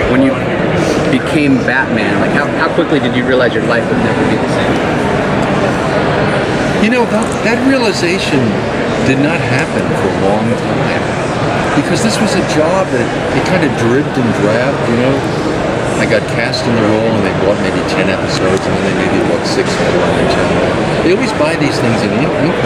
When you became Batman, like how quickly did you realize your life would never be the same? You know, that realization did not happen for a long time, because this was a job that it kind of dripped and drabbed, you know. I got cast in the role and they bought maybe 10 episodes and then they maybe bought 6 more and then 10 more. They always buy these things in increments.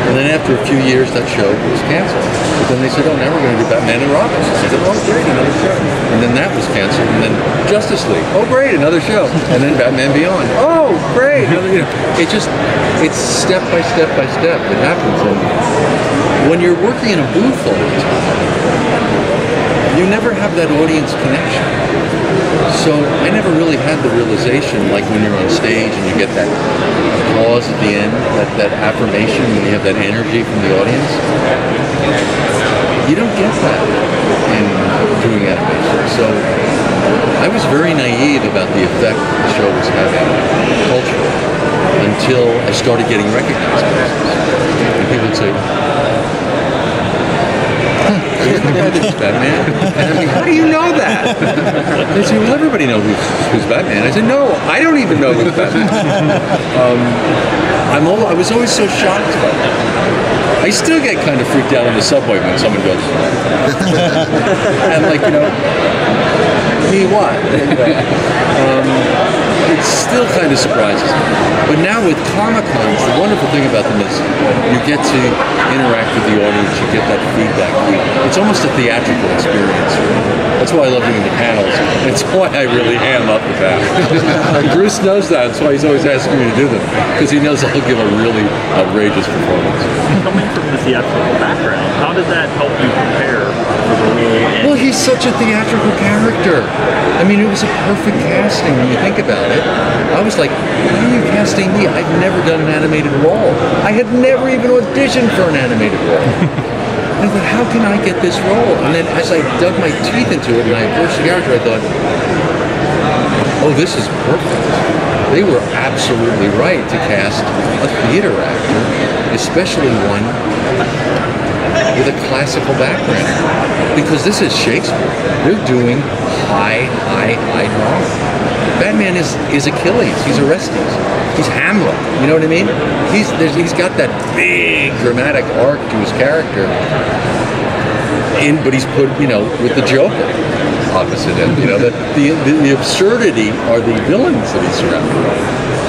And then after a few years that show was canceled. But then they said, oh, now we're going to do Batman and Robin. I said, oh great, another show. And then that was canceled. And then Justice League, oh great, another show. And then Batman Beyond, oh great, another, you know. It's step by step by step. It happens. And when you're working in a booth all the time, you never have that audience connection. So I never really had the realization, like when you're on stage and you get that applause at the end, that affirmation, when you have that energy from the audience. You don't get that in doing animation. So I was very naive about the effect the show was having culturally until I started getting recognized. And people would say, Batman. And I'm like, how do you know that? They say, well, everybody knows who's Batman. I said, no, I don't even know who's Batman. I was always so shocked by that. I still get kind of freaked out on the subway when someone goes, and like, you know, me what? It still kind of surprises me. But now with Comic-Cons, the wonderful thing about them is you get to interact with the audience, you get that feedback. It's almost a theatrical experience. That's why I love doing the panels. It's why I really am up with that. And Bruce knows that. That's why he's always asking me to do them, because he knows I'll give a really outrageous performance. Coming from the theatrical background, how does that help you prepare for the role? Well, he's such a theatrical character. I mean, it was a perfect casting when you think about it. I was like, why are you casting me? I've never done an animated role. I had never even auditioned for an animated role. I thought, how can I get this role? And then as I dug my teeth into it and I approached the character, I thought, oh, this is perfect. They were absolutely right to cast a theater actor, especially one with a classical background. Because this is Shakespeare. They're doing high drama. Batman is Achilles. He's Orestes. He's Hamlet. You know what I mean? He's got that big dramatic arc to his character. But he's put, you know, with the Joker opposite him. You know, the absurdity are the villains that he's surrounded by.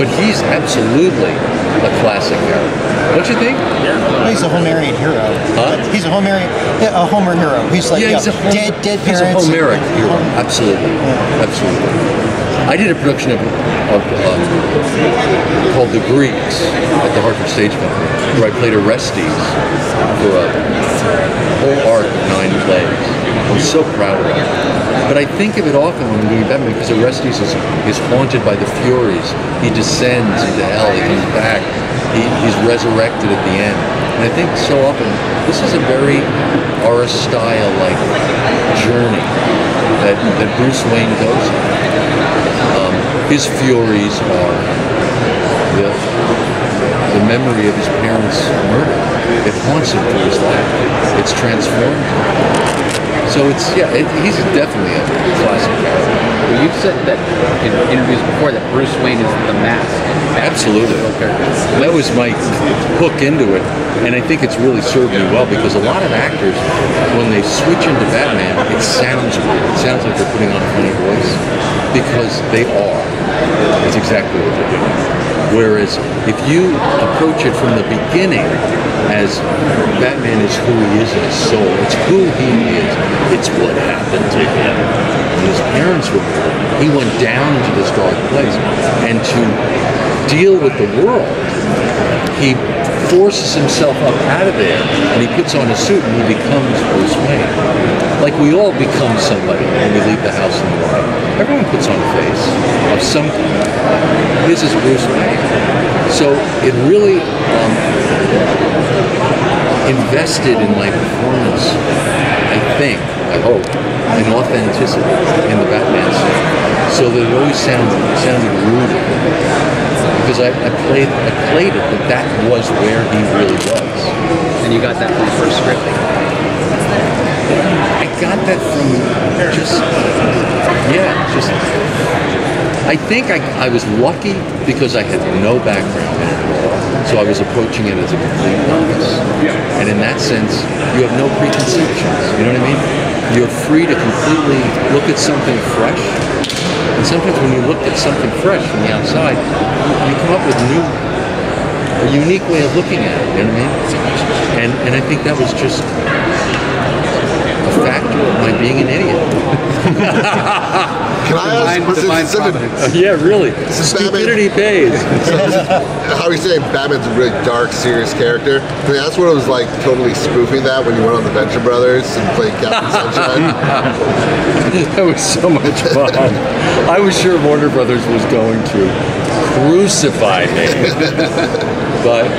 But he's absolutely a classic character. Don't you think? Yeah. Well, he's a Homerian hero. Huh? He's a Homer hero. He's like, yeah, he's dead parents. He's a Homeric hero. Absolutely. Yeah. Absolutely. I did a production of called The Greeks at the Hartford Stage Company, where I played Orestes for a whole arc of 9 plays. I'm so proud of it. But I think of it often when I'm doing Batman, because Orestes is haunted by the Furies. He descends into hell, he comes back, he's resurrected at the end. And I think so often, this is a very Aristyle-like journey that Bruce Wayne goes on. His Furies are the memory of his parents' murder. It haunts him through his life. It's transformed him. So he's definitely a classic character. Well, you've said that in interviews before that Bruce Wayne is the mask. Absolutely. That was my hook into it, and I think it's really served me well, because a lot of actors, when they switch into Batman, it sounds weird. It sounds like they're putting on a funny voice, because they are. It's exactly what they're doing. Whereas if you approach it from the beginning as Batman is who he is in his soul, it's who he is, it's what happened to him. When his parents were born, he went down into this dark place. And to deal with the world, he forces himself up out of there, and he puts on a suit and he becomes Bruce Wayne. Like we all become somebody when we leave the house in the morning. Everyone puts on a face of some kind. This is Bruce Wayne. So it really invested in my performance, I hope, an authenticity in the Batman suit, so that it always sounded rooted. Because I played it, but that was where he really was. And you got that from the first script? I got that from I think I was lucky because I had no background in it. So I was approaching it as a complete novice. And in that sense, you have no preconceptions, you know what I mean? You're free to completely look at something fresh. And sometimes when you look at something fresh from the outside, you come up with a unique way of looking at it, you know what I mean? And I think that was just a factor of my being an idiot. Can I ask? Yeah, really. Stupidity pays. How are you saying Batman's a really dark, serious character? Can I ask what it was like totally spoofing that when you went on the Venture Brothers and played Captain Sunshine? That was so much fun. I was sure Warner Brothers was going to crucify me. But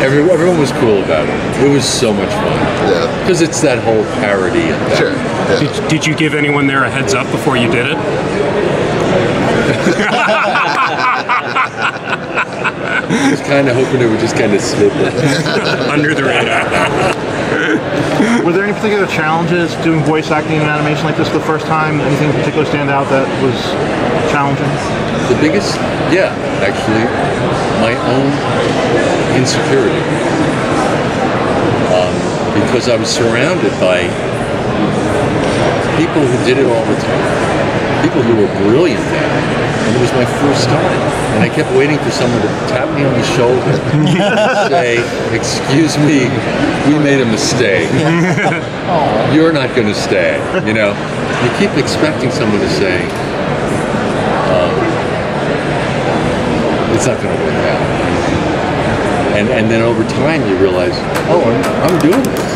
everyone was cool about it. It was so much fun. Yeah. Because it's that whole parody. And sure. Yeah. Did you give anyone there a heads up before you did it? I was kind of hoping it would just kind of slip under the radar. Were there any particular challenges doing voice acting in animation like this for the first time? Anything in particular stand out that was challenging? The biggest, yeah, actually, my own insecurity. Because I was surrounded by people who did it all the time. People who were brilliant at it. And it was my first time. And I kept waiting for someone to tap me on the shoulder and say, excuse me, we made a mistake. You're not going to stay, you know? You keep expecting someone to say, it's not going to work out. And then over time you realize, oh, I'm doing this.